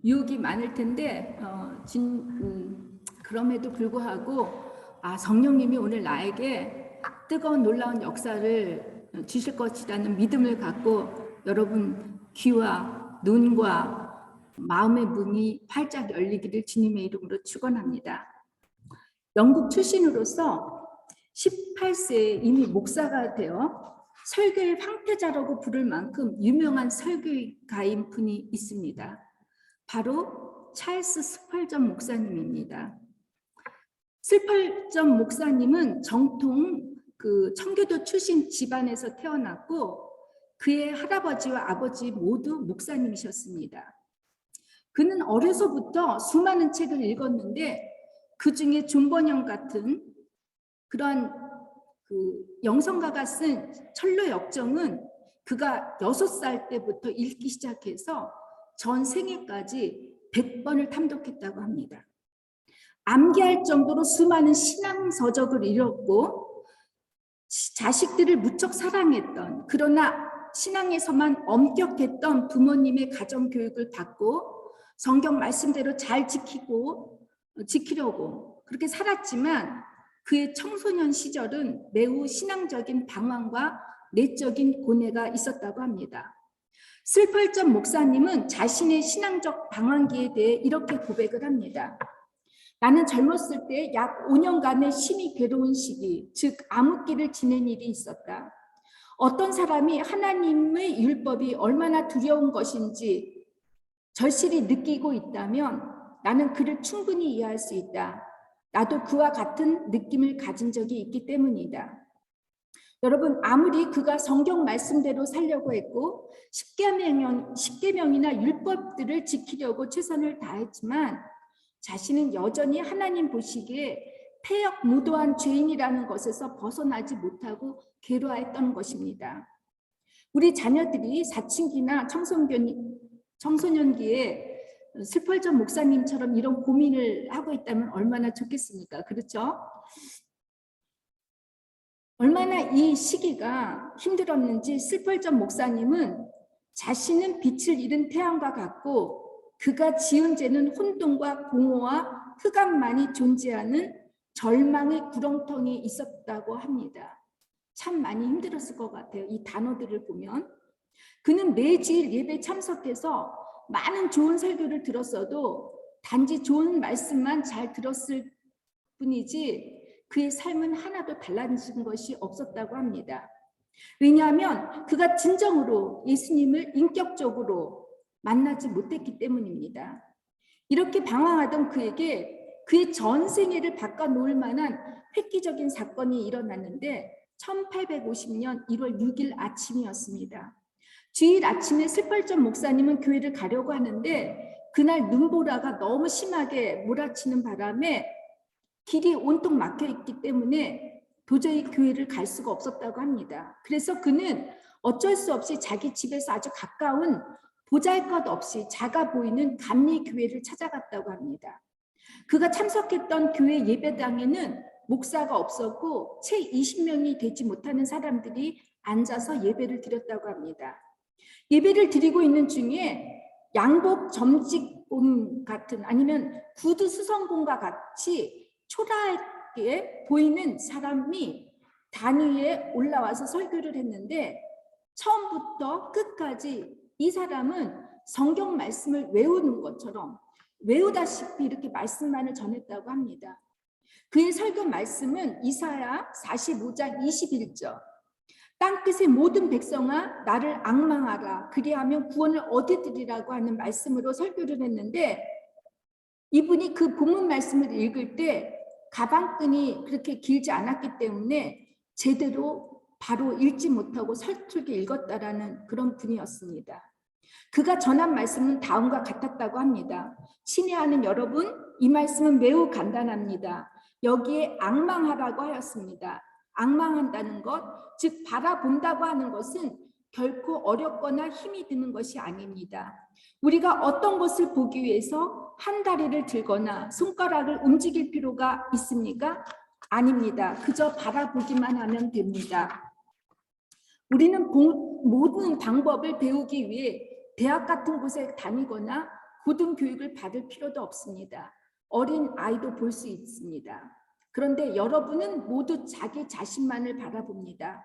유혹이 많을 텐데 그럼에도 불구하고 성령님이 오늘 나에게 뜨거운 놀라운 역사를 주실 것이라는 믿음을 갖고 여러분 귀와 눈과 마음의 문이 활짝 열리기를 주님의 이름으로 축원합니다. 영국 출신으로서 18세에 이미 목사가 되어 설교의 황태자라고 부를 만큼 유명한 설교가인 분이 있습니다. 바로 찰스 스펄전 목사님입니다. 스펄전 목사님은 정통 청교도 출신 집안에서 태어났고 그의 할아버지와 아버지 모두 목사님이셨습니다. 그는 어려서부터 수많은 책을 읽었는데 그 중에 존 버년 같은 그런 영성가가 쓴 철로 역정은 그가 6살 때부터 읽기 시작해서 전 생애까지 100번을 탐독했다고 합니다. 암기할 정도로 수많은 신앙서적을 읽었고 자식들을 무척 사랑했던, 그러나 신앙에서만 엄격했던 부모님의 가정교육을 받고 성경 말씀대로 잘 지키려고 그렇게 살았지만 그의 청소년 시절은 매우 신앙적인 방황과 내적인 고뇌가 있었다고 합니다. 스펄전 목사님은 자신의 신앙적 방황기에 대해 이렇게 고백을 합니다. 나는 젊었을 때 약 5년간의 심히 괴로운 시기, 즉 암흑기를 지낸 일이 있었다. 어떤 사람이 하나님의 율법이 얼마나 두려운 것인지 절실히 느끼고 있다면 나는 그를 충분히 이해할 수 있다. 나도 그와 같은 느낌을 가진 적이 있기 때문이다. 여러분, 아무리 그가 성경 말씀대로 살려고 했고 십계명이나 율법들을 지키려고 최선을 다했지만 자신은 여전히 하나님 보시기에 폐역무도한 죄인이라는 것에서 벗어나지 못하고 괴로워했던 것입니다. 우리 자녀들이 사춘기나 청소년기에 스펄전 목사님처럼 이런 고민을 하고 있다면 얼마나 좋겠습니까? 그렇죠? 얼마나 이 시기가 힘들었는지 스펄전 목사님은 자신은 빛을 잃은 태양과 같고 그가 지은 죄는 혼돈과 공허와 흑암만이 존재하는 절망의 구렁텅이에 있었다고 합니다. 참 많이 힘들었을 것 같아요. 이 단어들을 보면. 그는 매주일 예배 참석해서 많은 좋은 설교를 들었어도 단지 좋은 말씀만 잘 들었을 뿐이지 그의 삶은 하나도 달라진 것이 없었다고 합니다. 왜냐하면 그가 진정으로 예수님을 인격적으로 만나지 못했기 때문입니다. 이렇게 방황하던 그에게 그의 전생애를 바꿔놓을 만한 획기적인 사건이 일어났는데 1850년 1월 6일 아침이었습니다. 주일 아침에 스펄전 목사님은 교회를 가려고 하는데 그날 눈보라가 너무 심하게 몰아치는 바람에 길이 온통 막혀 있기 때문에 도저히 교회를 갈 수가 없었다고 합니다. 그래서 그는 어쩔 수 없이 자기 집에서 아주 가까운 보잘것없이 작아 보이는 감리교회를 찾아갔다고 합니다. 그가 참석했던 교회 예배당에는 목사가 없었고 채 20명이 되지 못하는 사람들이 앉아서 예배를 드렸다고 합니다. 예배를 드리고 있는 중에 양복 점찍공 같은 아니면 구두 수성공과 같이 초라하게 보이는 사람이 단위에 올라와서 설교를 했는데 처음부터 끝까지 이 사람은 성경 말씀을 외우는 것처럼 외우다시피 이렇게 말씀만을 전했다고 합니다. 그의 설교 말씀은 이사야 45장 21절 땅끝의 모든 백성아 나를 앙망하라 그리하면 구원을 얻으리라고 하는 말씀으로 설교를 했는데 이분이 그 본문 말씀을 읽을 때 가방끈이 그렇게 길지 않았기 때문에 제대로 바로 읽지 못하고 서툴게 읽었다라는 그런 분이었습니다. 그가 전한 말씀은 다음과 같았다고 합니다. 친애하는 여러분, 이 말씀은 매우 간단합니다. 여기에 앙망하라고 하였습니다. 앙망한다는 것, 즉 바라본다고 하는 것은 결코 어렵거나 힘이 드는 것이 아닙니다. 우리가 어떤 것을 보기 위해서 한 다리를 들거나 손가락을 움직일 필요가 있습니까? 아닙니다. 그저 바라보기만 하면 됩니다. 우리는 모든 방법을 배우기 위해 대학 같은 곳에 다니거나 고등교육을 받을 필요도 없습니다. 어린 아이도 볼 수 있습니다. 그런데 여러분은 모두 자기 자신만을 바라봅니다.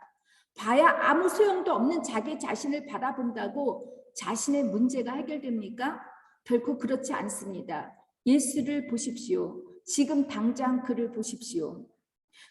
봐야 아무 소용도 없는 자기 자신을 바라본다고 자신의 문제가 해결됩니까? 결코 그렇지 않습니다. 예수를 보십시오. 지금 당장 그를 보십시오.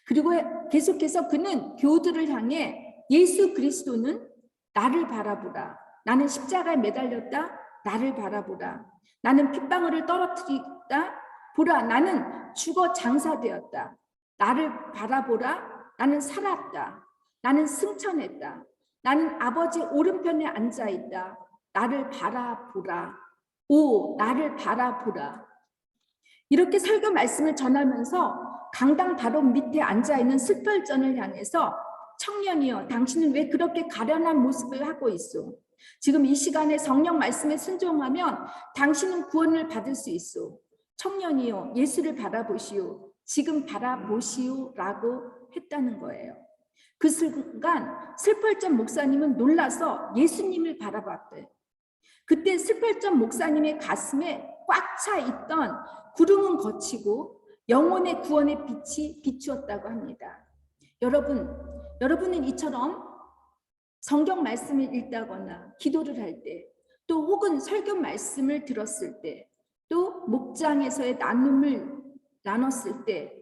그리고 계속해서 그는 교우들을 향해 예수 그리스도는 나를 바라보라. 나는 십자가에 매달렸다. 나를 바라보라. 나는 핏방울을 떨어뜨리다. 보라, 나는 죽어 장사되었다. 나를 바라보라. 나는 살았다. 나는 승천했다. 나는 아버지 오른편에 앉아있다. 나를 바라보라. 오, 나를 바라보라. 이렇게 설교 말씀을 전하면서 강당 바로 밑에 앉아있는 슬펄전을 향해서 청년이여, 당신은 왜 그렇게 가련한 모습을 하고 있소? 지금 이 시간에 성령 말씀에 순종하면 당신은 구원을 받을 수 있소. 청년이여, 예수를 바라보시오. 지금 바라보시오 라고 했다는 거예요. 그 순간 슬펄전 목사님은 놀라서 예수님을 바라봤대. 그때 슬펄전 목사님의 가슴에 꽉 차 있던 구름은 거치고 영혼의 구원의 빛이 비추었다고 합니다. 여러분은 이처럼 성경 말씀을 읽다거나 기도를 할 때, 또 혹은 설교 말씀을 들었을 때, 또 목장에서의 나눔을 나눴을 때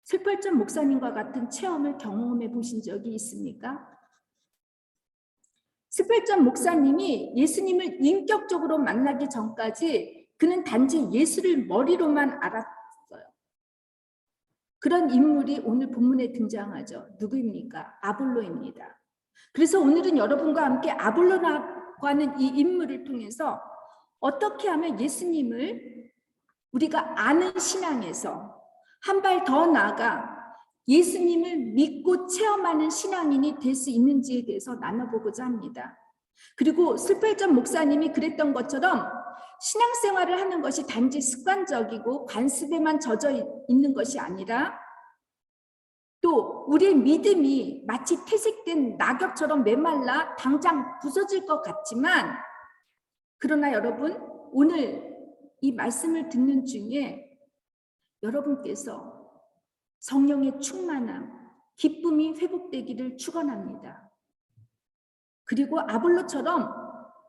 슬펄전 목사님과 같은 체험을 경험해 보신 적이 있습니까? 슬펄전 목사님이 예수님을 인격적으로 만나기 전까지 그는 단지 예수를 머리로만 알았어요. 그런 인물이 오늘 본문에 등장하죠. 누구입니까? 아볼로입니다. 그래서 오늘은 여러분과 함께 아볼로라고 하는 이 인물을 통해서 어떻게 하면 예수님을 우리가 아는 신앙에서 한 발 더 나아가 예수님을 믿고 체험하는 신앙인이 될 수 있는지에 대해서 나눠보고자 합니다. 그리고 슬펄전 목사님이 그랬던 것처럼 신앙생활을 하는 것이 단지 습관적이고 관습에만 젖어 있는 것이 아니라 또 우리의 믿음이 마치 퇴색된 낙엽처럼 메말라 당장 부서질 것 같지만, 그러나 여러분, 오늘 이 말씀을 듣는 중에 여러분께서 성령의 충만함, 기쁨이 회복되기를 축원합니다. 그리고 아볼로처럼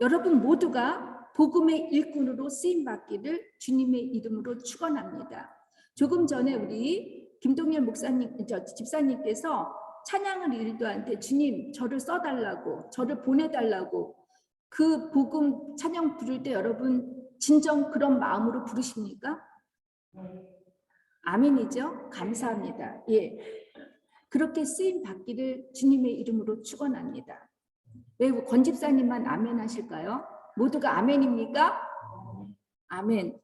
여러분 모두가 복음의 일꾼으로 쓰임받기를 주님의 이름으로 축원합니다. 조금 전에 우리 김동열 목사님, 집사님께서 찬양을 일도한테 주님 저를 써달라고, 저를 보내달라고 그 복음 찬양 부를 때 여러분 진정 그런 마음으로 부르십니까? 아멘이죠? 감사합니다. 예, 그렇게 쓰임 받기를 주님의 이름으로 축원합니다. 왜 권집사님만 아멘 하실까요? 모두가 아멘입니까? 아멘.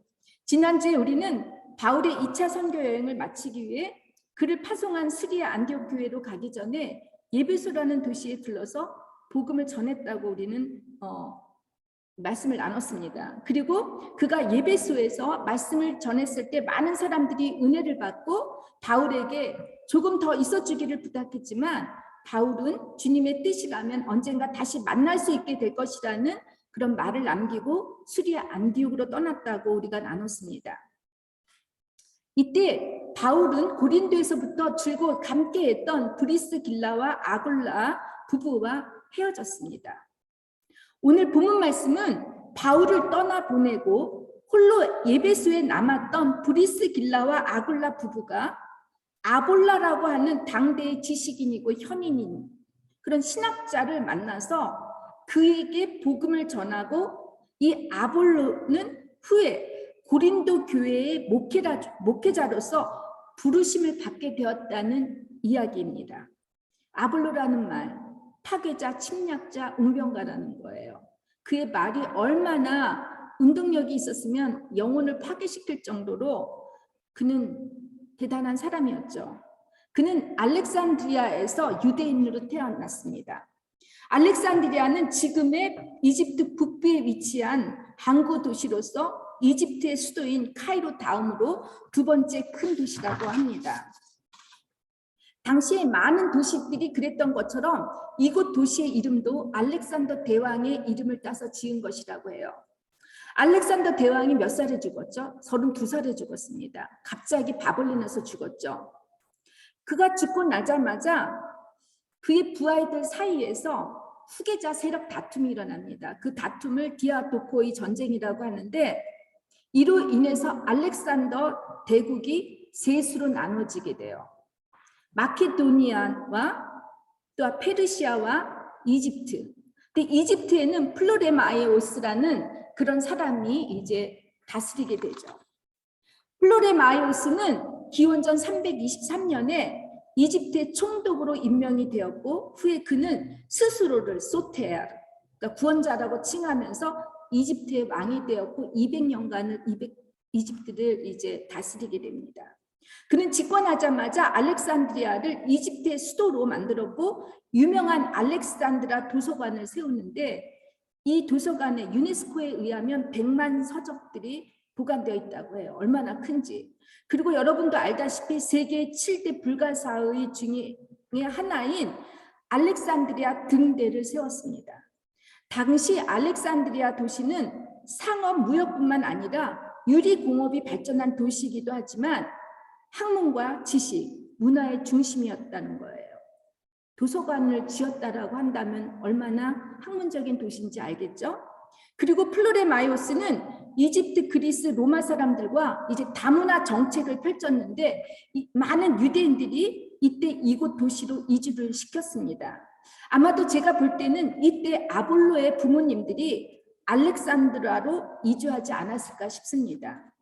지난주에 우리는 바울의 2차 선교 여행을 마치기 위해 그를 파송한 스리아 안디옥 교회로 가기 전에 예배소라는 도시에 들러서 복음을 전했다고 우리는 말씀을 나눴습니다. 그리고 그가 예배소에서 말씀을 전했을 때 많은 사람들이 은혜를 받고 바울에게 조금 더 있어주기를 부탁했지만 바울은 주님의 뜻이라면 언젠가 다시 만날 수 있게 될 것이라는 그런 말을 남기고 스리아 안디옥으로 떠났다고 우리가 나눴습니다. 이때 바울은 고린도에서부터 줄곧 함께했던 브리스길라와 아굴라 부부와 헤어졌습니다. 오늘 본문 말씀은 바울을 떠나보내고 홀로 예배소에 남았던 브리스길라와 아굴라 부부가 아볼라라고 하는 당대의 지식인이고 현인인 그런 신학자를 만나서 그에게 복음을 전하고, 이 아볼로는 후에 고린도 교회의 목회자로서 부르심을 받게 되었다는 이야기입니다. 아볼로라는 말, 파괴자, 침략자, 웅변가라는 거예요. 그의 말이 얼마나 운동력이 있었으면 영혼을 파괴시킬 정도로 그는 대단한 사람이었죠. 그는 알렉산드리아에서 유대인으로 태어났습니다. 알렉산드리아는 지금의 이집트 북부에 위치한 항구 도시로서 이집트의 수도인 카이로 다음으로 두 번째 큰 도시라고 합니다. 당시에 많은 도시들이 그랬던 것처럼 이곳 도시의 이름도 알렉산더 대왕의 이름을 따서 지은 것이라고 해요. 알렉산더 대왕이 몇 살에 죽었죠? 32살에 죽었습니다. 갑자기 바벌린에서 죽었죠. 그가 죽고 나자마자 그의 부하들 사이에서 후계자 세력 다툼이 일어납니다. 그 다툼을 디아도코의 전쟁이라고 하는데 이로 인해서 알렉산더 대국이 셋으로 나눠지게 돼요. 마케도니아와 또 페르시아와 이집트. 근데 이집트에는 플로레마이오스라는 그런 사람이 이제 다스리게 되죠. 플로레마이오스는 기원전 323년에 이집트의 총독으로 임명이 되었고 후에 그는 스스로를 소테아, 그러니까 구원자라고 칭하면서 이집트의 왕이 되었고 200년간을 이집트를 이제 다스리게 됩니다. 그는 집권하자마자 알렉산드리아를 이집트의 수도로 만들었고 유명한 알렉산드라 도서관을 세우는데 이 도서관에 유네스코에 의하면 100만 서적들이 보관되어 있다고 해요. 얼마나 큰지. 그리고 여러분도 알다시피 세계 7대 불가사의 중에 하나인 알렉산드리아 등대를 세웠습니다. 당시 알렉산드리아 도시는 상업 무역뿐만 아니라 유리공업이 발전한 도시이기도 하지만 학문과 지식, 문화의 중심이었다는 거예요. 도서관을 지었다라고 한다면 얼마나 학문적인 도시인지 알겠죠? 그리고 플로레마이오스는 이집트, 그리스, 로마 사람들과 이제 다문화 정책을 펼쳤는데 많은 유대인들이 이때 이곳 도시로 이주를 시켰습니다. 아마도 제가 볼 때는 이때 아볼로의 부모님들이 알렉산드라로 이주하지 않았을까 싶습니다.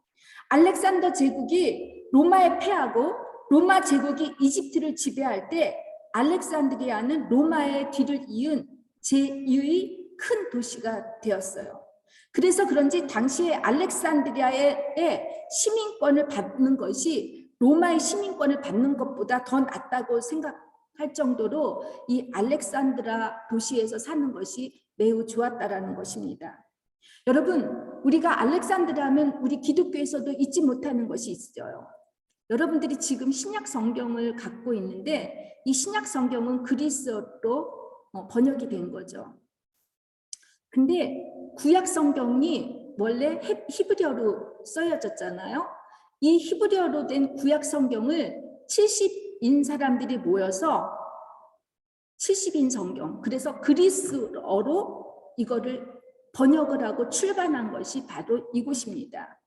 알렉산더 제국이 로마에 패하고 로마 제국이 이집트를 지배할 때 알렉산드리아는 로마의 뒤를 이은 제2의 큰 도시가 되었어요. 그래서 그런지 당시에 알렉산드리아의 시민권을 받는 것이 로마의 시민권을 받는 것보다 더 낫다고 생각할 정도로 이 알렉산드라 도시에서 사는 것이 매우 좋았다라는 것입니다. 여러분, 우리가 알렉산드라 하면 우리 기독교에서도 잊지 못하는 것이 있어요. 여러분들이 지금 신약 성경을 갖고 있는데 이 신약 성경은 그리스어로 번역이 된 거죠. 근데 구약 성경이 원래 히브리어로 써여졌잖아요. 이 히브리어로 된 구약 성경을 70인 사람들이 모여서 70인 성경, 그래서 그리스어로 이거를 번역을 하고 출간한 것이 바로 이곳입니다.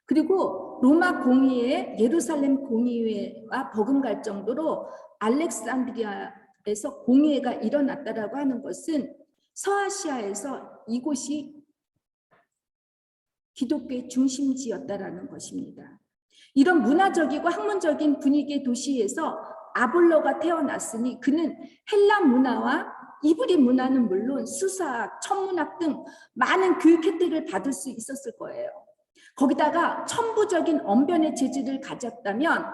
그리고 로마 공의회, 예루살렘 공의회와 버금갈 정도로 알렉산드리아에서 공의회가 일어났다라고 하는 것은 서아시아에서 이곳이 기독교의 중심지였다라는 것입니다. 이런 문화적이고 학문적인 분위기의 도시에서 아볼로가 태어났으니 그는 헬라 문화와 이브리 문화는 물론 수사학, 천문학 등 많은 교육 혜택을 받을 수 있었을 거예요. 거기다가 천부적인 언변의 재질을 가졌다면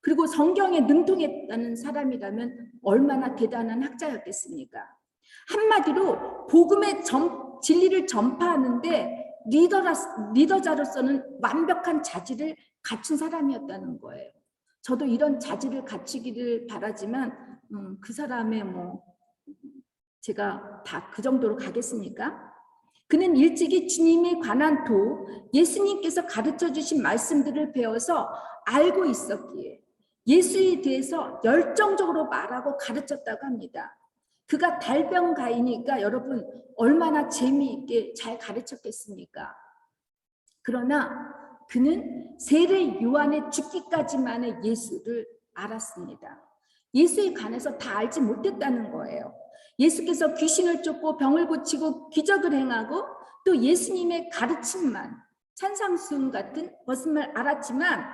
그리고 성경에 능통했다는 사람이라면 얼마나 대단한 학자였겠습니까? 한마디로 복음의 진리를 전파하는데 리더자로서는 완벽한 자질을 갖춘 사람이었다는 거예요. 저도 이런 자질을 갖추기를 바라지만 그 사람의 제가 다 그 정도로 가겠습니까? 그는 일찍이 주님에 관한 예수님께서 가르쳐 주신 말씀들을 배워서 알고 있었기에 예수에 대해서 열정적으로 말하고 가르쳤다고 합니다. 그가 달병가이니까 여러분 얼마나 재미있게 잘 가르쳤겠습니까? 그러나 그는 세례 요한의 죽기까지만의 예수를 알았습니다. 예수에 관해서 다 알지 못했다는 거예요. 예수께서 귀신을 쫓고 병을 고치고 기적을 행하고 또 예수님의 가르침만 산상수훈 같은 것을 알았지만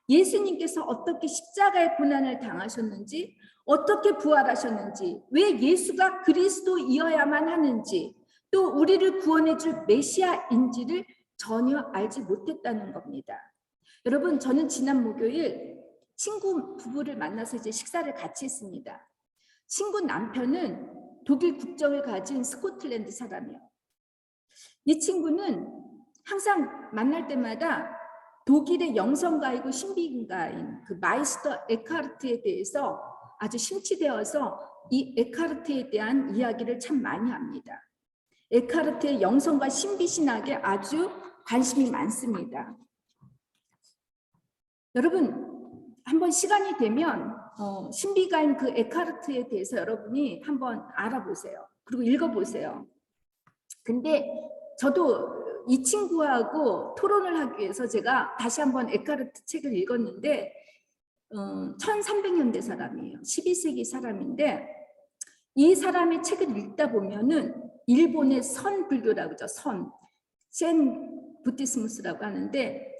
예수님께서 어떻게 십자가의 고난을 당하셨는지 어떻게 부활하셨는지 왜 예수가 그리스도이어야만 하는지 또 우리를 구원해 줄 메시아인지를 전혀 알지 못했다는 겁니다. 여러분, 저는 지난 목요일 친구 부부를 만나서 이제 식사를 같이 했습니다. 친구 남편은 독일 국적을 가진 스코틀랜드 사람이요. 이 친구는 항상 만날 때마다 독일의 영성가이고 신비가인 그 마이스터 에카르트에 대해서 아주 심취되어서 이 에카르트에 대한 이야기를 참 많이 합니다. 에카르트의 영성과 신비신학에 아주 관심이 많습니다. 여러분 한번 시간이 되면 신비가인 그 에카르트에 대해서 여러분이 한번 알아보세요. 그리고 읽어보세요. 근데 저도 이 친구하고 토론을 하기 위해서 제가 다시 한번 에카르트 책을 읽었는데 1300년대 사람이에요. 12세기 사람인데 이 사람의 책을 읽다 보면은 일본의 선 불교라고 하죠. 젠 부티스무스라고 하는데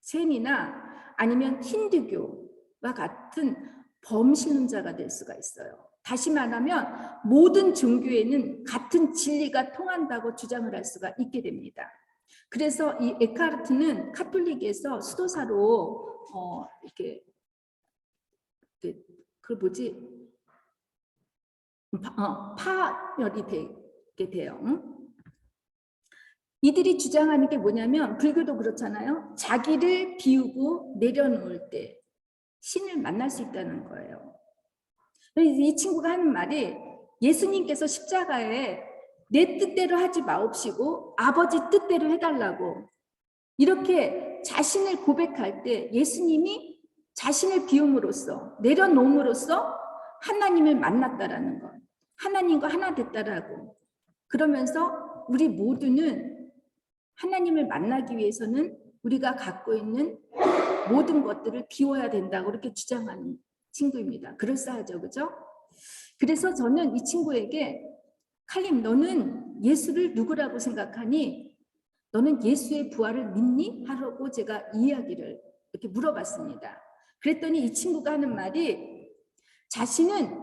젠이나 아니면 힌두교와 같은 범신론자가 될 수가 있어요. 다시 말하면 모든 종교에는 같은 진리가 통한다고 주장을 할 수가 있게 됩니다. 그래서 이 에카르트는 카톨릭에서 수도사로 파열이 되게 돼요. 이들이 주장하는 게 뭐냐면 불교도 그렇잖아요. 자기를 비우고 내려놓을 때 신을 만날 수 있다는 거예요. 이 친구가 하는 말이 예수님께서 십자가에 내 뜻대로 하지 마옵시고 아버지 뜻대로 해달라고 이렇게 자신을 고백할 때 예수님이 자신을 비움으로써 내려놓음으로써 하나님을 만났다라는 것, 하나님과 하나 됐다라고. 그러면서 우리 모두는 하나님을 만나기 위해서는 우리가 갖고 있는 모든 것들을 비워야 된다고 그렇게 주장하는 친구입니다. 그럴싸하죠, 그죠? 그래서 저는 이 친구에게 칼림, 너는 예수를 누구라고 생각하니? 너는 예수의 부활을 믿니? 하라고 제가 이야기를 이렇게 물어봤습니다. 그랬더니 이 친구가 하는 말이 자신은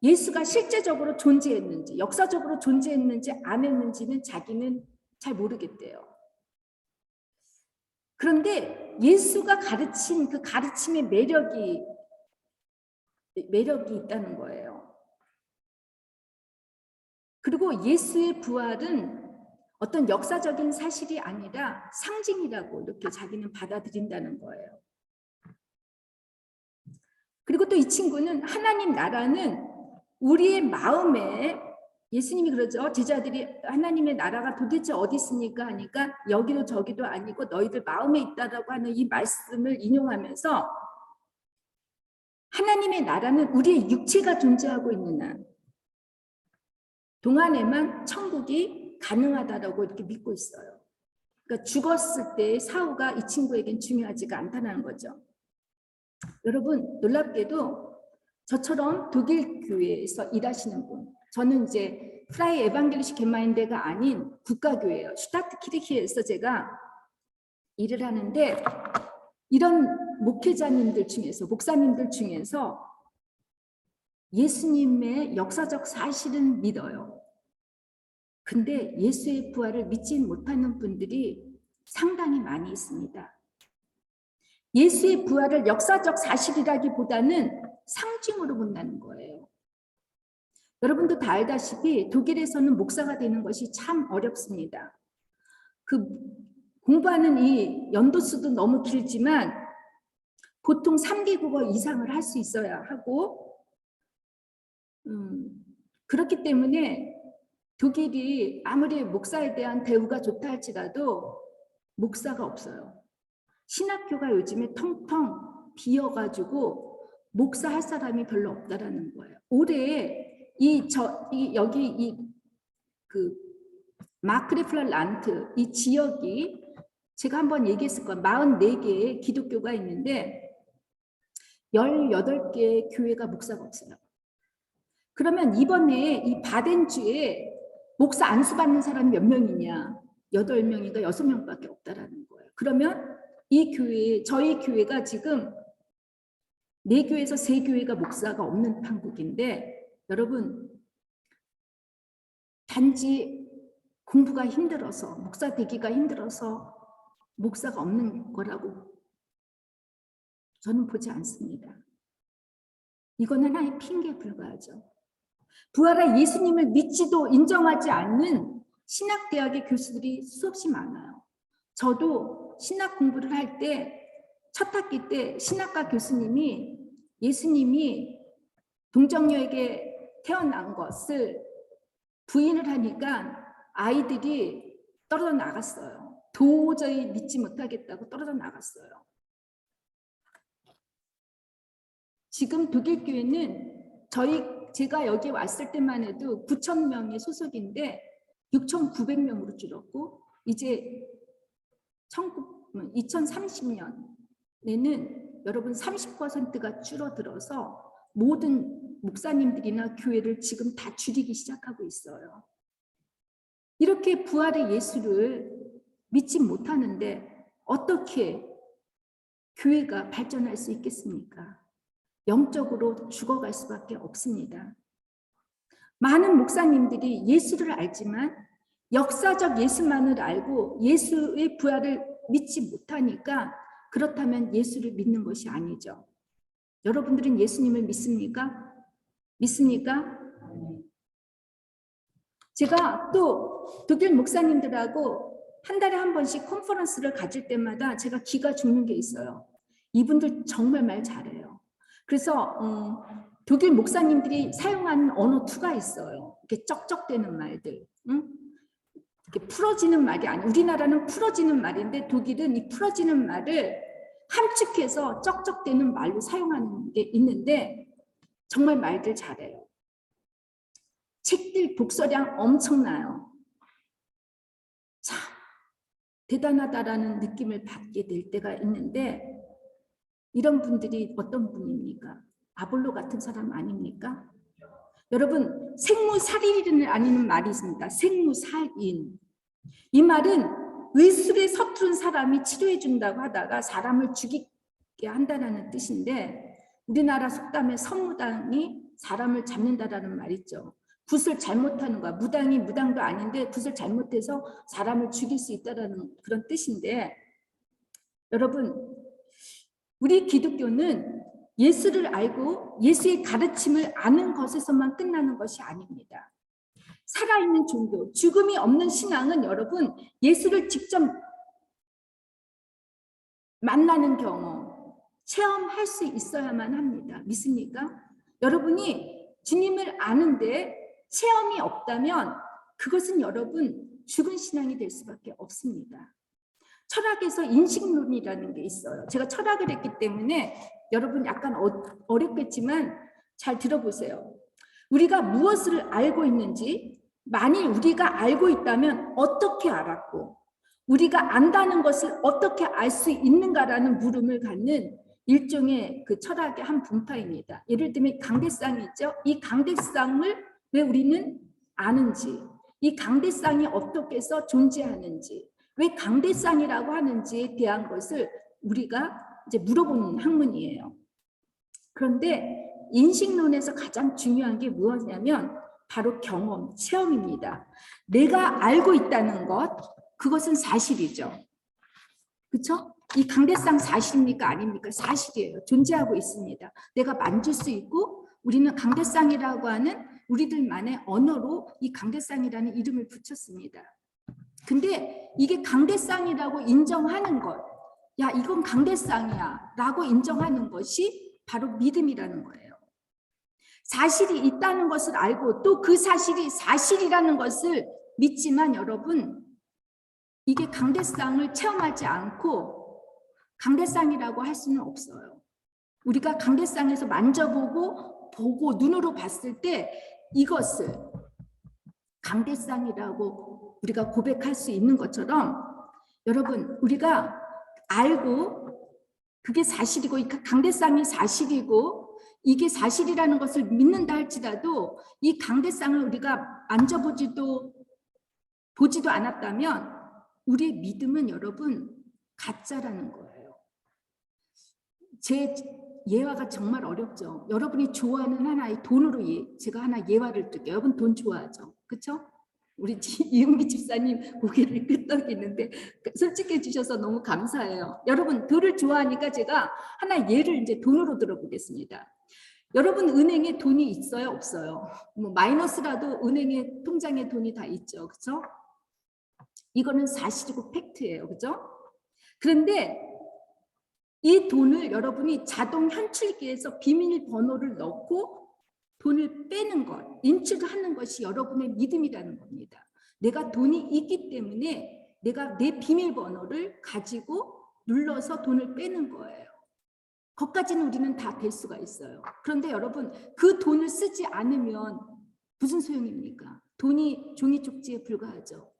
예수가 실제적으로 존재했는지, 역사적으로 존재했는지 안 했는지는 자기는 잘 모르겠대요. 그런데 예수가 가르친 그 가르침의 매력이 있다는 거예요. 그리고 예수의 부활은 어떤 역사적인 사실이 아니라 상징이라고 이렇게 자기는 받아들인다는 거예요. 그리고 또 이 친구는 하나님 나라는 우리의 마음에, 예수님이 그러죠. 제자들이 하나님의 나라가 도대체 어디 있습니까? 하니까 여기도 저기도 아니고 너희들 마음에 있다라고 하는 이 말씀을 인용하면서 하나님의 나라는 우리의 육체가 존재하고 있는 한 동안에만 천국이 가능하다라고 이렇게 믿고 있어요. 그러니까 죽었을 때의 사후가 이 친구에겐 중요하지가 않다는 거죠. 여러분 놀랍게도 저처럼 독일 교회에서 일하시는 분, 저는 이제 프라이 에반겔리식 게마인데가 아닌 국가교회예요. 슈타트 키르히에서 제가 일을 하는데 이런 목회자님들 중에서, 목사님들 중에서 예수님의 역사적 사실은 믿어요. 근데 예수의 부활을 믿지 못하는 분들이 상당히 많이 있습니다. 예수의 부활을 역사적 사실이라기보다는 상징으로 본다는 거예요. 여러분도 다 알다시피 독일에서는 목사가 되는 것이 참 어렵습니다. 그 공부하는 이 연도수도 너무 길지만 보통 3개 국어 이상을 할 수 있어야 하고 그렇기 때문에 독일이 아무리 목사에 대한 대우가 좋다 할지라도 목사가 없어요. 신학교가 요즘에 텅텅 비어가지고 목사할 사람이 별로 없다라는 거예요. 올해 그 마크레플라 란트 이 지역이 제가 한번 얘기했을 거예요. 44개의 기독교가 있는데 18개의 교회가 목사가 없어요. 그러면 이번에 이 바덴주에 목사 안수받는 사람이 몇 명이냐? 8명인가 6명밖에 없다라는 거예요. 그러면 이 교회, 저희 교회가 지금 4교회에서 3교회가 목사가 없는 판국인데 여러분 단지 공부가 힘들어서 목사 되기가 힘들어서 목사가 없는 거라고 저는 보지 않습니다. 이건 하나의 핑계에 불과하죠. 부활한 예수님을 믿지도 인정하지 않는 신학대학의 교수들이 수없이 많아요. 저도 신학 공부를 할 때 첫 학기 때 신학과 교수님이 예수님이 동정녀에게 태어난 것을 부인을 하니까 아이들이 떨어져 나갔어요. 도저히 믿지 못하겠다고 떨어져 나갔어요. 지금 독일 교회는 제가 여기 왔을 때만 해도 9,000명의 소속인데 6,900명으로 줄었고 이제 2030년에는 여러분 30%가 줄어들어서 모든 목사님들이나 교회를 지금 다 줄이기 시작하고 있어요. 이렇게 부활의 예수를 믿지 못하는데 어떻게 교회가 발전할 수 있겠습니까? 영적으로 죽어갈 수밖에 없습니다. 많은 목사님들이 예수를 알지만 역사적 예수만을 알고 예수의 부활을 믿지 못하니까 그렇다면 예수를 믿는 것이 아니죠. 여러분들은 예수님을 믿습니까? 믿습니까? 제가 또 독일 목사님들하고 한 달에 한 번씩 컨퍼런스를 가질 때마다 제가 기가 죽는 게 있어요. 이분들 정말 말 잘해요. 그래서 독일 목사님들이 사용하는 언어 투가 있어요. 이렇게 쩍쩍대는 말들. 응? 이렇게 풀어지는 말이 아니에요. 우리나라는 풀어지는 말인데 독일은 이 풀어지는 말을 함축해서 쩍쩍대는 말로 사용하는 게 있는데 정말 말들 잘해요. 책들 독서량 엄청나요. 참 대단하다라는 느낌을 받게 될 때가 있는데 이런 분들이 어떤 분입니까? 아볼로 같은 사람 아닙니까? 여러분 생무살인을 아니는 말이 있습니다. 생무살인. 이 말은 의술에 서투른 사람이 치료해 준다고 하다가 사람을 죽이게 한다는 뜻인데 우리나라 속담에 선무당이 사람을 잡는다라는 말 있죠. 굿을 잘못하는 거야. 무당이 무당도 아닌데 굿을 잘못해서 사람을 죽일 수 있다는 그런 뜻인데 여러분 우리 기독교는 예수를 알고 예수의 가르침을 아는 것에서만 끝나는 것이 아닙니다. 살아있는 종교, 죽음이 없는 신앙은 여러분 예수를 직접 만나는 경험, 체험할 수 있어야만 합니다. 믿습니까? 여러분이 주님을 아는데 체험이 없다면 그것은 여러분 죽은 신앙이 될 수밖에 없습니다. 철학에서 인식론이라는 게 있어요. 제가 철학을 했기 때문에 여러분 약간 어렵겠지만 잘 들어보세요. 우리가 무엇을 알고 있는지 만일 우리가 알고 있다면 어떻게 알았고 우리가 안다는 것을 어떻게 알 수 있는가라는 물음을 갖는 일종의 그 철학의 한 분파입니다. 예를 들면 강대상이 있죠. 이 강대상을 왜 우리는 아는지 이 강대상이 어떻게 해서 존재하는지 왜 강대상이라고 하는지에 대한 것을 우리가 이제 물어보는 학문이에요. 그런데 인식론에서 가장 중요한 게 무엇이냐면 바로 경험, 체험입니다. 내가 알고 있다는 것, 그것은 사실이죠. 그렇죠? 이 강대상 사실입니까? 아닙니까? 사실이에요. 존재하고 있습니다. 내가 만질 수 있고 우리는 강대상이라고 하는 우리들만의 언어로 이 강대상이라는 이름을 붙였습니다. 근데 이게 강대상이라고 인정하는 것, 야 이건 강대상이야 라고 인정하는 것이 바로 믿음이라는 거예요. 사실이 있다는 것을 알고 또 그 사실이 사실이라는 것을 믿지만 여러분 이게 강대상을 체험하지 않고 강대상이라고 할 수는 없어요. 우리가 강대상에서 만져보고 보고 눈으로 봤을 때 이것을 강대상이라고 우리가 고백할 수 있는 것처럼 여러분 우리가 알고 그게 사실이고 강대상이 사실이고 이게 사실이라는 것을 믿는다 할지라도 이 강대상을 우리가 만져보지도 보지도 않았다면 우리의 믿음은 여러분 가짜라는 거예요. 제 예화가 정말 어렵죠. 여러분이 좋아하는 하나의 돈으로 제가 하나 예화를 들게요. 여러분 돈 좋아하죠? 그렇죠? 우리 이은미 집사님 고개를 끄덕이는데 솔직해 주셔서 너무 감사해요. 여러분 돈을 좋아하니까 제가 하나 예를 이제 돈으로 들어보겠습니다. 여러분 은행에 돈이 있어요? 없어요? 뭐 마이너스라도 은행에 통장에 돈이 다 있죠. 그렇죠? 이거는 사실이고 팩트예요. 그렇죠? 그런데 이 돈을 여러분이 자동 현출기에서 비밀번호를 넣고 돈을 빼는 것, 인출하는 것이 여러분의 믿음이라는 겁니다. 내가 돈이 있기 때문에 내가 내 비밀번호를 가지고 눌러서 돈을 빼는 거예요. 거기까지는 우리는 다 될 수가 있어요. 그런데 여러분, 그 돈을 쓰지 않으면 무슨 소용입니까? 돈이 종이 쪽지에 불과하죠.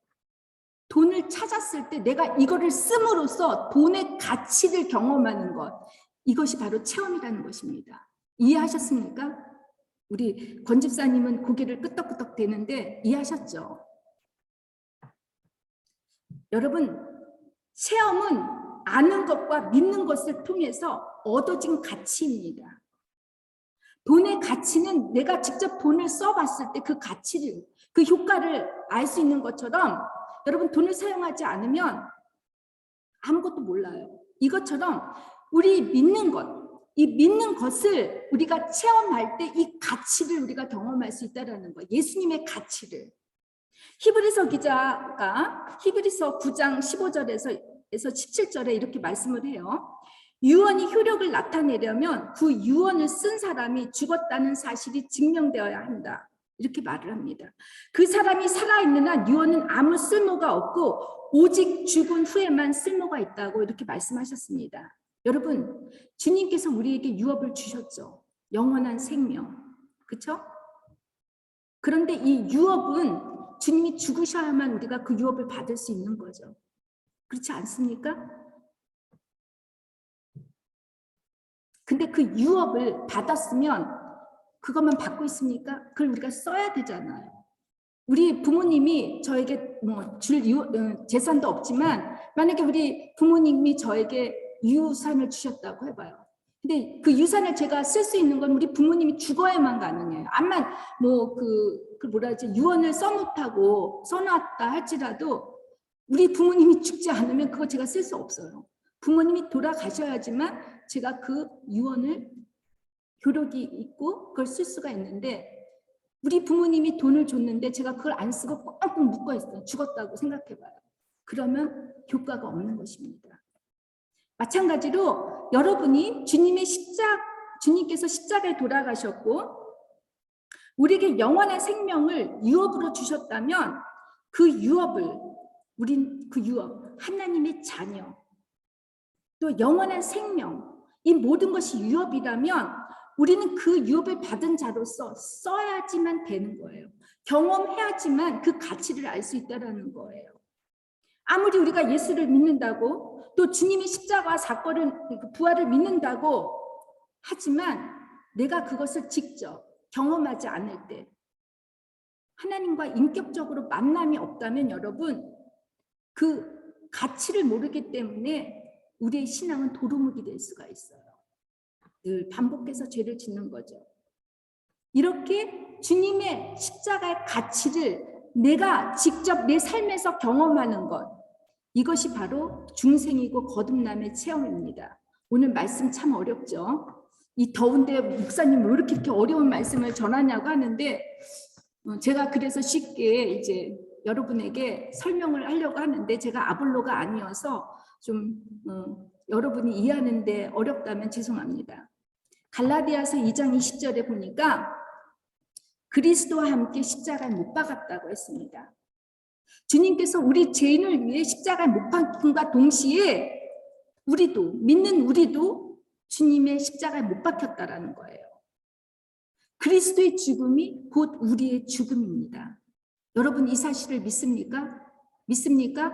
돈을 찾았을 때 내가 이거를 씀으로써 돈의 가치를 경험하는 것, 이것이 바로 체험이라는 것입니다. 이해하셨습니까? 우리 권 집사님은 고개를 끄덕끄덕 대는데 이해하셨죠? 여러분, 체험은 아는 것과 믿는 것을 통해서 얻어진 가치입니다. 돈의 가치는 내가 직접 돈을 써봤을 때 그 가치를, 그 효과를 알 수 있는 것처럼 여러분, 돈을 사용하지 않으면 아무것도 몰라요. 이것처럼 우리 믿는 것, 이 믿는 것을 우리가 체험할 때 이 가치를 우리가 경험할 수 있다는 거예요. 예수님의 가치를. 히브리서 기자가 히브리서 9장 15절에서 17절에 이렇게 말씀을 해요. 유언이 효력을 나타내려면 그 유언을 쓴 사람이 죽었다는 사실이 증명되어야 한다. 이렇게 말을 합니다. 그 사람이 살아있는 한 유언은 아무 쓸모가 없고 오직 죽은 후에만 쓸모가 있다고 이렇게 말씀하셨습니다. 여러분, 주님께서 우리에게 유업을 주셨죠. 영원한 생명. 그렇죠? 그런데 이 유업은 주님이 죽으셔야만 우리가 그 유업을 받을 수 있는 거죠. 그렇지 않습니까? 근데 그 유업을 받았으면 그것만 받고 있습니까? 그걸 우리가 써야 되잖아요. 우리 부모님이 저에게 뭐 줄 재산도 없지만 만약에 우리 부모님이 저에게 유산을 주셨다고 해봐요. 근데 그 유산을 제가 쓸 수 있는 건 우리 부모님이 죽어야만 가능해요. 암만 뭐 그 뭐라 하지 유언을 써놨다 할지라도 우리 부모님이 죽지 않으면 그거 제가 쓸 수 없어요. 부모님이 돌아가셔야지만 제가 그 유언을 효력이 있고 그걸 쓸 수가 있는데 우리 부모님이 돈을 줬는데 제가 그걸 안 쓰고 꽁꽁 묶어 있어요. 죽었다고 생각해봐요. 그러면 효과가 없는 것입니다. 마찬가지로 여러분이 주님께서 십자가에 돌아가셨고 우리에게 영원한 생명을 유업으로 주셨다면 그 유업을 우린 그 유업 하나님의 자녀 또 영원한 생명 이 모든 것이 유업이라면 우리는 그 유업을 받은 자로서 써야지만 되는 거예요. 경험해야지만 그 가치를 알 수 있다는 거예요. 아무리 우리가 예수를 믿는다고 또 주님의 십자가 사건을 부활을 믿는다고 하지만 내가 그것을 직접 경험하지 않을 때 하나님과 인격적으로 만남이 없다면 여러분 그 가치를 모르기 때문에 우리의 신앙은 도루묵이 될 수가 있어요. 늘 반복해서 죄를 짓는 거죠. 이렇게 주님의 십자가의 가치를 내가 직접 내 삶에서 경험하는 것 이것이 바로 중생이고 거듭남의 체험입니다. 오늘 말씀 참 어렵죠. 이 더운데 목사님 왜 이렇게 어려운 말씀을 전하냐고 하는데 제가 그래서 쉽게 이제 여러분에게 설명을 하려고 하는데 제가 아볼로가 아니어서 좀 여러분이 이해하는데 어렵다면 죄송합니다. 갈라디아서 2장 20절에 보니까 그리스도와 함께 십자가에 못 박았다고 했습니다. 주님께서 우리 죄인을 위해 십자가에 못 박힌과 동시에 믿는 우리도 주님의 십자가에 못 박혔다라는 거예요. 그리스도의 죽음이 곧 우리의 죽음입니다. 여러분 이 사실을 믿습니까? 믿습니까?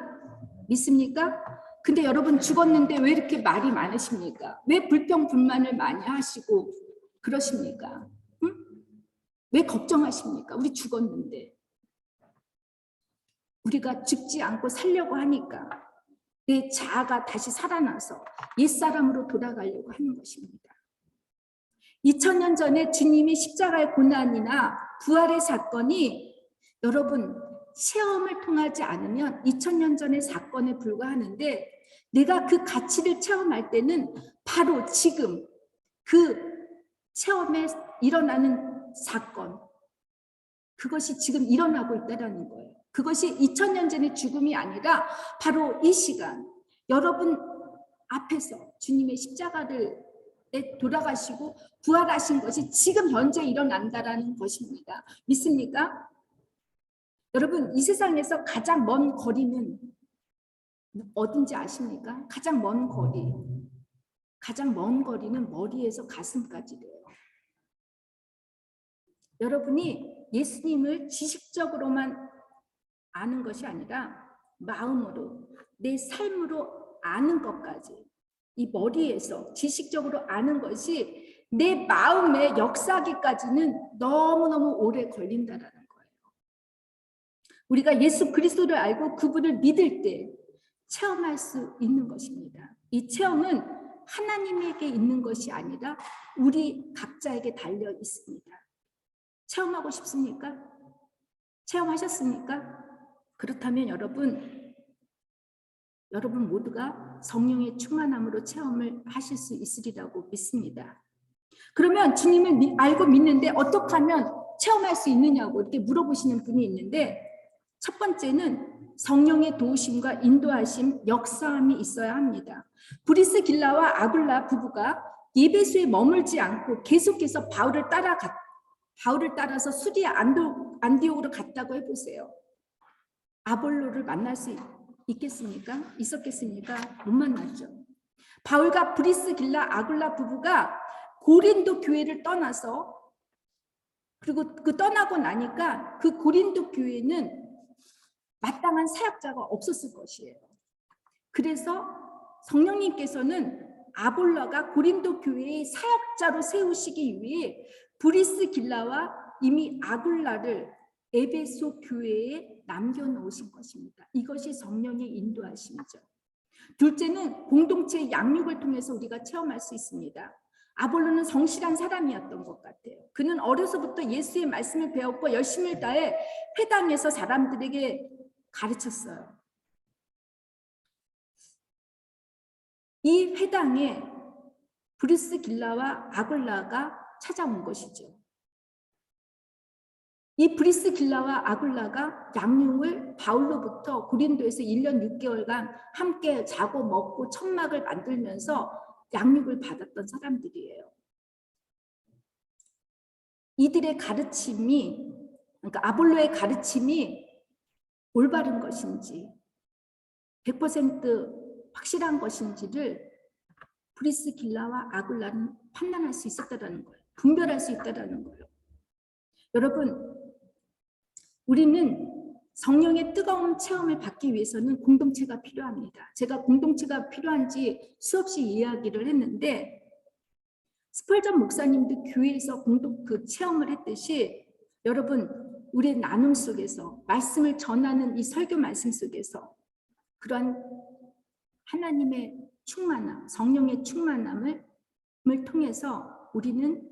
믿습니까? 근데 여러분 죽었는데 왜 이렇게 말이 많으십니까? 왜 불평불만을 많이 하시고 그러십니까? 응? 왜 걱정하십니까? 우리 죽었는데. 우리가 죽지 않고 살려고 하니까 내 자아가 다시 살아나서 옛사람으로 돌아가려고 하는 것입니다. 2000년 전에 주님이 십자가의 고난이나 부활의 사건이 여러분 체험을 통하지 않으면 2000년 전의 사건에 불과하는데 내가 그 가치를 체험할 때는 바로 지금 그 체험에 일어나는 사건 그것이 지금 일어나고 있다는 거예요. 그것이 2000년 전의 죽음이 아니라 바로 이 시간 여러분 앞에서 주님의 십자가를 돌아가시고 부활하신 것이 지금 현재 일어난다라는 것입니다. 믿습니까? 여러분, 이 세상에서 가장 먼 거리는 어딘지 아십니까? 가장 먼 거리는 머리에서 가슴까지래요. 여러분이 예수님을 지식적으로만 아는 것이 아니라 마음으로, 내 삶으로 아는 것까지, 이 머리에서 지식적으로 아는 것이 내 마음의 역사하기까지는 너무너무 오래 걸린다라는 거예요. 우리가 예수 그리스도를 알고 그분을 믿을 때 체험할 수 있는 것입니다. 이 체험은 하나님에게 있는 것이 아니라 우리 각자에게 달려 있습니다. 체험하고 싶습니까? 체험하셨습니까? 그렇다면 여러분 모두가 성령의 충만함으로 체험을 하실 수 있으리라고 믿습니다. 그러면 주님을 알고 믿는데 어떻게 하면 체험할 수 있느냐고 이렇게 물어보시는 분이 있는데, 첫 번째는 성령의 도우심과 인도하심, 역사함이 있어야 합니다. 브리스길라와 아굴라 부부가 예배소에 머물지 않고 계속해서 바울을 따라서 수리아 안디옥으로 갔다고 해보세요. 아볼로를 만날 수 있겠습니까? 있었겠습니까? 못 만났죠. 바울과 브리스길라, 아굴라 부부가 고린도 교회를 떠나서, 그리고 떠나고 나니까 그 고린도 교회는 마땅한 사역자가 없었을 것이에요. 그래서 성령님께서는 아볼로가 고린도 교회의 사역자로 세우시기 위해 브리스길라와 이미 아굴라를 에베소 교회에 남겨놓으신 것입니다. 이것이 성령의 인도하심이죠. 둘째는 공동체의 양육을 통해서 우리가 체험할 수 있습니다. 아볼로는 성실한 사람이었던 것 같아요. 그는 어려서부터 예수의 말씀을 배웠고 열심을 다해 회당에서 사람들에게 가르쳤어요. 이 회당에 브리스길라와 아굴라가 찾아온 것이죠. 이 브리스길라와 아굴라가 양육을 바울로부터 고린도에서 1년 6개월간 함께 자고 먹고 천막을 만들면서 양육을 받았던 사람들이에요. 이들의 가르침이, 그러니까 아볼로의 가르침이 올바른 것인지 100% 확실한 것인지를 브리스길라와 아굴라는 판단할 수 있었다는 거예요. 분별할 수 있다는 거예요. 여러분, 우리는 성령의 뜨거운 체험을 받기 위해서는 공동체가 필요합니다. 제가 공동체가 필요한지 수없이 이야기를 했는데, 스펄전 목사님도 교회에서 그 체험을 했듯이, 여러분, 우리의 나눔 속에서 말씀을 전하는 이 설교 말씀 속에서 그러한 하나님의 충만함, 성령의 충만함을 통해서 우리는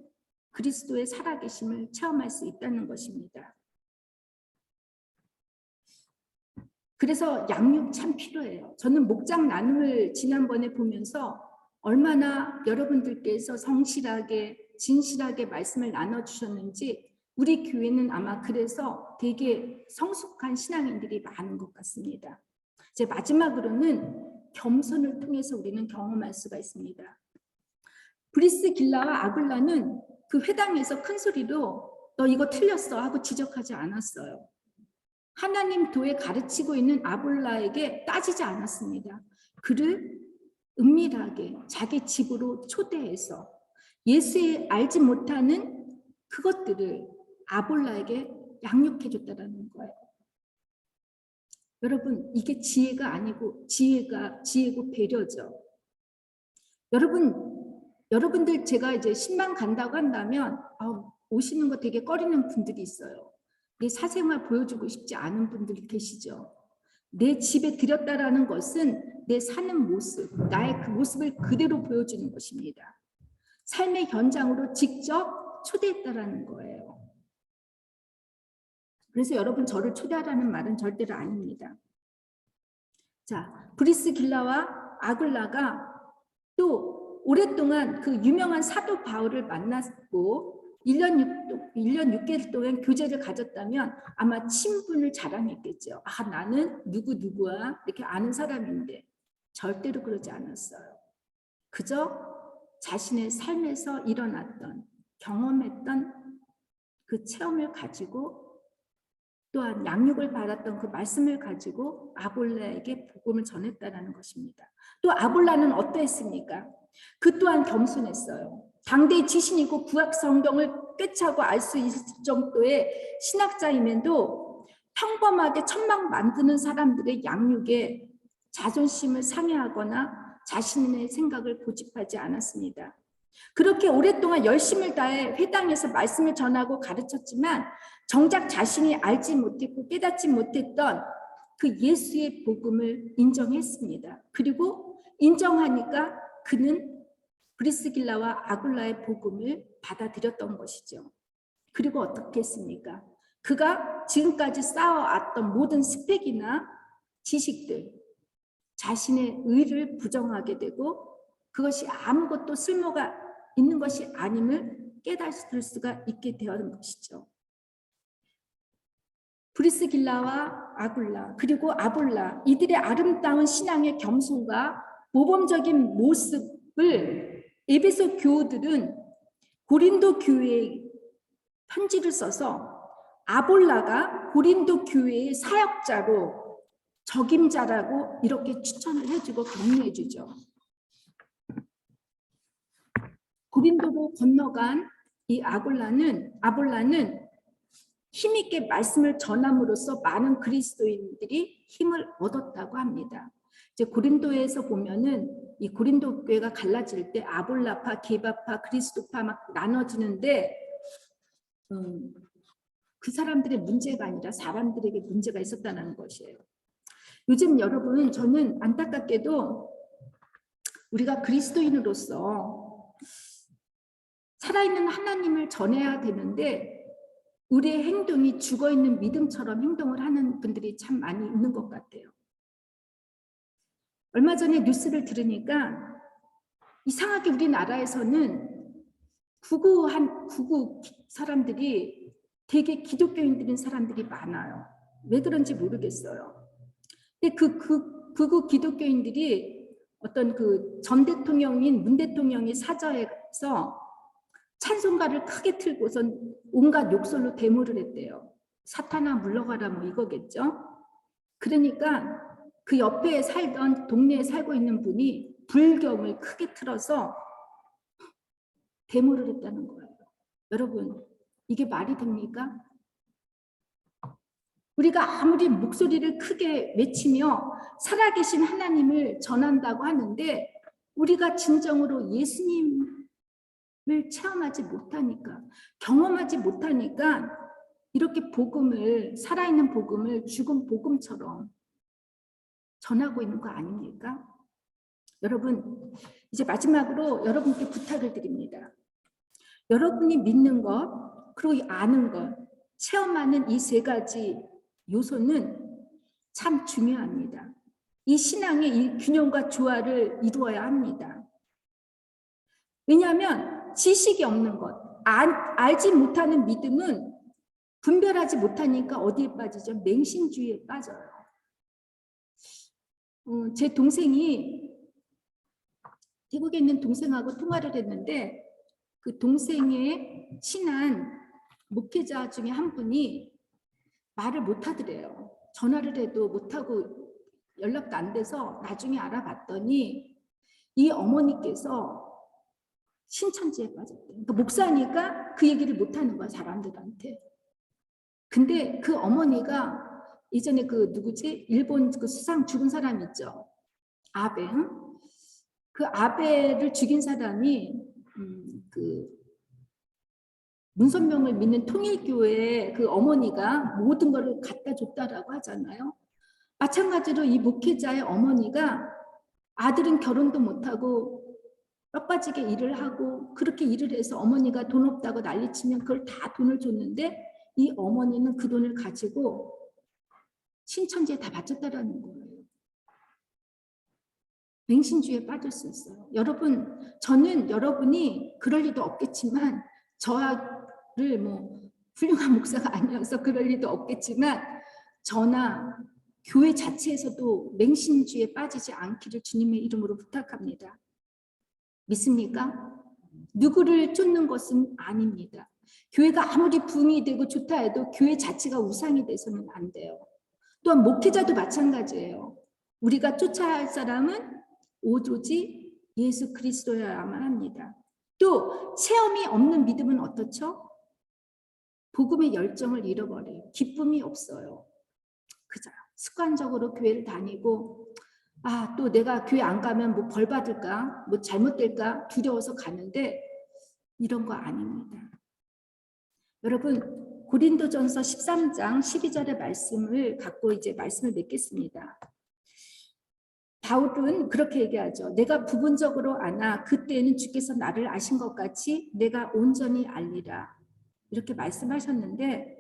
그리스도의 살아계심을 체험할 수 있다는 것입니다. 그래서 양육 참 필요해요. 저는 목장 나눔을 지난번에 보면서 얼마나 여러분들께서 성실하게 진실하게 말씀을 나눠주셨는지, 우리 교회는 아마 그래서 되게 성숙한 신앙인들이 많은 것 같습니다. 이제 마지막으로는 겸손을 통해서 우리는 경험할 수가 있습니다. 브리스길라와 아굴라는 그 회당에서 큰 소리로 너 이거 틀렸어 하고 지적하지 않았어요. 하나님 도에 가르치고 있는 아볼라에게 따지지 않았습니다. 그를 은밀하게 자기 집으로 초대해서 예수의 알지 못하는 그것들을 아볼라에게 양육해 줬다는 거예요. 여러분, 이게 지혜가 아니고 지혜고 배려죠. 여러분들 제가 이제 10만 간다고 한다면 오시는 거 되게 꺼리는 분들이 있어요. 내 사생활 보여주고 싶지 않은 분들이 계시죠. 내 집에 들였다라는 것은 내 사는 모습, 나의 그 모습을 그대로 보여주는 것입니다. 삶의 현장으로 직접 초대했다라는 거예요. 그래서 여러분, 저를 초대하라는 말은 절대로 아닙니다. 자, 브리스길라와 아굴라가 또 오랫동안 그 유명한 사도 바울을 만났고 1년 6개월 동안 교제를 가졌다면 아마 친분을 자랑했겠죠. 나는 누구야 이렇게 아는 사람인데 절대로 그러지 않았어요. 그저 자신의 삶에서 일어났던 경험했던 그 체험을 가지고 또한 양육을 받았던 그 말씀을 가지고 아볼라에게 복음을 전했다는 것입니다. 또 아볼라는 어떠했습니까? 그 또한 겸손했어요. 당대의 지신이고 구약 성경을 꿰차고 알 수 있을 정도의 신학자임에도 평범하게 천막 만드는 사람들의 양육에 자존심을 상해하거나 자신의 생각을 고집하지 않았습니다. 그렇게 오랫동안 열심을 다해 회당에서 말씀을 전하고 가르쳤지만 정작 자신이 알지 못했고 깨닫지 못했던 그 예수의 복음을 인정했습니다. 그리고 인정하니까 그는 브리스길라와 아굴라의 복음을 받아들였던 것이죠. 그리고 어떻게 했습니까? 그가 지금까지 쌓아왔던 모든 스펙이나 지식들, 자신의 의를 부정하게 되고 그것이 아무것도 쓸모가 있는 것이 아님을 깨달을 수가 있게 되는 것이죠. 브리스길라와 아굴라 그리고 아볼라, 이들의 아름다운 신앙의 겸손과 모범적인 모습을 에베소 교우들은 고린도 교회에 편지를 써서 아볼라가 고린도 교회의 사역자로 적임자라고 이렇게 추천을 해주고 격려해주죠. 고린도로 건너간 이 아볼라는 힘있게 말씀을 전함으로써 많은 그리스도인들이 힘을 얻었다고 합니다. 이제 고린도에서 보면은 이 고린도 교회가 갈라질 때 아볼라파, 게바파, 그리스도파 막 나눠지는데 그 사람들의 문제가 아니라 사람들에게 문제가 있었다는 것이에요. 요즘 여러분, 저는 안타깝게도 우리가 그리스도인으로서 살아있는 하나님을 전해야 되는데 우리의 행동이 죽어있는 믿음처럼 행동을 하는 분들이 참 많이 있는 것 같아요. 얼마 전에 뉴스를 들으니까 이상하게 우리나라에서는 구구 사람들이 되게 기독교인들인 사람들이 많아요. 왜 그런지 모르겠어요. 근데 구구 기독교인들이 어떤 그 전 대통령인 문 대통령이 사저에서 찬송가를 크게 틀고선 온갖 욕설로 데모를 했대요. 사탄아 물러가라 뭐 이거겠죠. 그러니까 그 옆에 살던 동네에 살고 있는 분이 불경을 크게 틀어서 데모를 했다는 거예요. 여러분, 이게 말이 됩니까? 우리가 아무리 목소리를 크게 외치며 살아계신 하나님을 전한다고 하는데 우리가 진정으로 예수님을 체험하지 못하니까, 경험하지 못하니까 이렇게 복음을, 살아있는 복음을 죽은 복음처럼 전하고 있는 거 아닙니까? 여러분, 이제 마지막으로 여러분께 부탁을 드립니다. 여러분이 믿는 것, 그리고 아는 것, 체험하는 이 세 가지 요소는 참 중요합니다. 이 신앙의 이 균형과 조화를 이루어야 합니다. 왜냐하면 지식이 없는 것, 알지 못하는 믿음은 분별하지 못하니까 어디에 빠지죠? 맹신주의에 빠져요. 제 동생이 태국에 있는 동생하고 통화를 했는데 그 동생의 친한 목회자 중에 한 분이 말을 못 하더래요. 전화를 해도 못하고 연락도 안 돼서 나중에 알아봤더니 이 어머니께서 신천지에 빠졌대요. 그러니까 목사니까 그 얘기를 못하는 거야, 사람들한테. 근데 그 어머니가 예전에 그 누구지? 일본 그 수상 죽은 사람 있죠. 아베. 그 아베를 죽인 사람이 그 문선명을 믿는 통일교회 그 어머니가 모든 것을 갖다 줬다라고 하잖아요. 마찬가지로 이 목회자의 어머니가 아들은 결혼도 못하고 뼈빠지게 일을 하고 그렇게 일을 해서 어머니가 돈 없다고 난리치면 그걸 다 돈을 줬는데 이 어머니는 그 돈을 가지고 신천지에 다 바쳤다라는 거예요. 맹신주의에 빠질 수 있어요. 여러분, 저는 여러분이 그럴 리도 없겠지만 저를 뭐 훌륭한 목사가 아니어서 그럴 리도 없겠지만 저나 교회 자체에서도 맹신주의에 빠지지 않기를 주님의 이름으로 부탁합니다. 믿습니까? 누구를 쫓는 것은 아닙니다. 교회가 아무리 부흥이 되고 좋다 해도 교회 자체가 우상이 돼서는 안 돼요. 또한 목회자도 마찬가지예요. 우리가 쫓아야 할 사람은 오로지 예수 그리스도여야만 합니다. 또 체험이 없는 믿음은 어떻죠? 복음의 열정을 잃어버려요. 기쁨이 없어요. 그저 습관적으로 교회를 다니고 또 내가 교회 안 가면 뭐 벌 받을까? 뭐 잘못될까? 두려워서 가는데 이런 거 아닙니다. 여러분 고린도전서 13장 12절의 말씀을 갖고 이제 말씀을 맺겠습니다. 바울은 그렇게 얘기하죠. 내가 부분적으로 아나 그때는 주께서 나를 아신 것 같이 내가 온전히 알리라. 이렇게 말씀하셨는데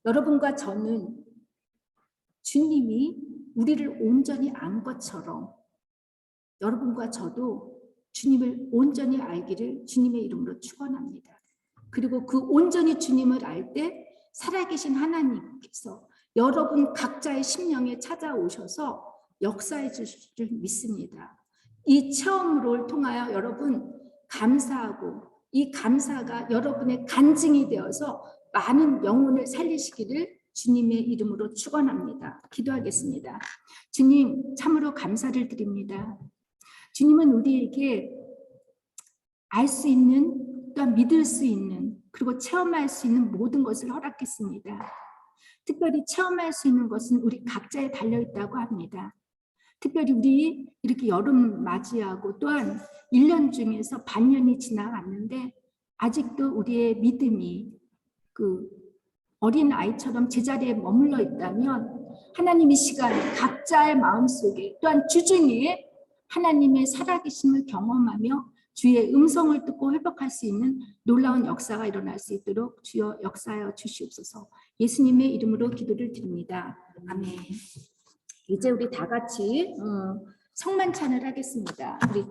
여러분과 저는 주님이 우리를 온전히 안 것처럼 여러분과 저도 주님을 온전히 알기를 주님의 이름으로 축원합니다. 그리고 그 온전히 주님을 알 때 살아계신 하나님께서 여러분 각자의 심령에 찾아오셔서 역사해 주실 줄 믿습니다. 이 체험을 통하여 여러분 감사하고 이 감사가 여러분의 간증이 되어서 많은 영혼을 살리시기를 주님의 이름으로 축원합니다. 기도하겠습니다. 주님 참으로 감사를 드립니다. 주님은 우리에게 알 수 있는 또한 믿을 수 있는 그리고 체험할 수 있는 모든 것을 허락했습니다. 특별히 체험할 수 있는 것은 우리 각자에 달려있다고 합니다. 특별히 우리 이렇게 여름 맞이하고 또한 1년 중에서 반년이 지나갔는데 아직도 우리의 믿음이 그 어린 아이처럼 제자리에 머물러 있다면 하나님의 시간 각자의 마음속에 또한 주중에 하나님의 살아계심을 경험하며 주의 음성을 듣고 회복할 수 있는 놀라운 역사가 일어날 수 있도록 주여 역사하여 주시옵소서. 예수님의 이름으로 기도를 드립니다. 아멘. 이제 우리 다 같이 성만찬을 하겠습니다. 우리